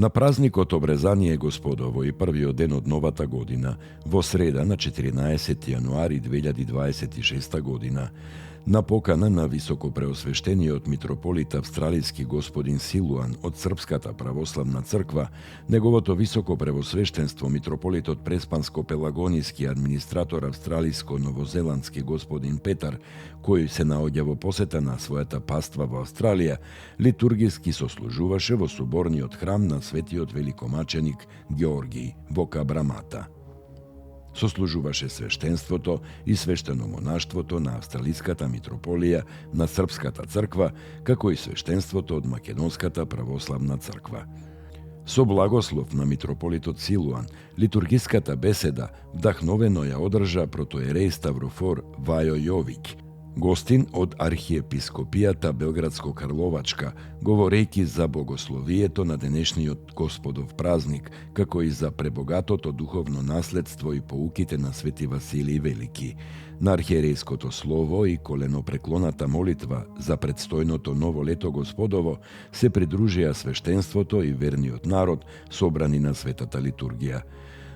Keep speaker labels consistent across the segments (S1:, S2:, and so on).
S1: На празникот Обрезание Господово и првиот ден од новата година, во среда на 14 јануари 2026 година, на покана на високопреосвештениот митрополит австралиски господин Силуан од Српската православна црква, неговото високопревосвештенство митрополитот Преспанско-Пелагониски администратор австралиско-новозеландски господин Петар, кој се наоѓа во посета на својата паства во Австралија, литургиски сослужуваше во соборниот храм на светиот великомаченик Ѓеоргиј во Кабрамата. Сослужуваше свештенството и свештеномонаштвото на Австралиската митрополија на Српската црква, како и свештенството од Македонската православна црква. Со благослов на митрополитот Силуан, литургиската беседа вдахновено ја одржа протоиерей Ставрофор Вајо Јовиќ, гостин од архиепископијата Белградско-Карловачка, говорејќи за богословието на денешниот Господов празник, како и за пребогатото духовно наследство и поуките на Свети Василий Велики. На архиерејското слово и коленопреклоната молитва за предстојното ново лето Господово се придружија свештенството и верниот народ собрани на Светата литургија.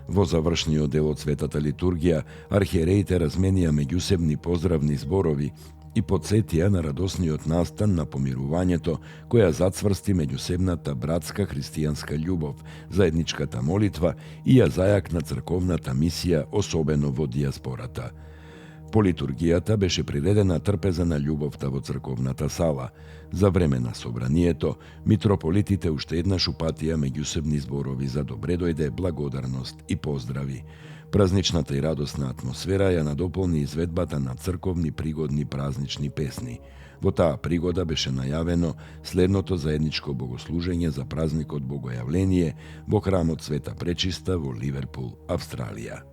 S1: Во завршниот дел од Светата литургија, архиереите разменија меѓусебни поздравни зборови и потсетија на радосниот настан на помирувањето која зацврсти меѓусебната братска христијанска љубов, заедничката молитва и ја зајакна црковната мисија, особено во дијаспората. По литургијата беше приредена трпеза на љубовта во црковната сала. За време на собранието, митрополитите уште еднаш упатија меѓусебни зборови за добре дојде, благодарност и поздрави. Празничната и радосна атмосфера ја надополни изведбата на црковни пригодни празнични песни. Во таа пригода беше најавено следното заедничко богослужење за празникот Богојавление во храмот Света Пречиста во Ливерпул, Австралија.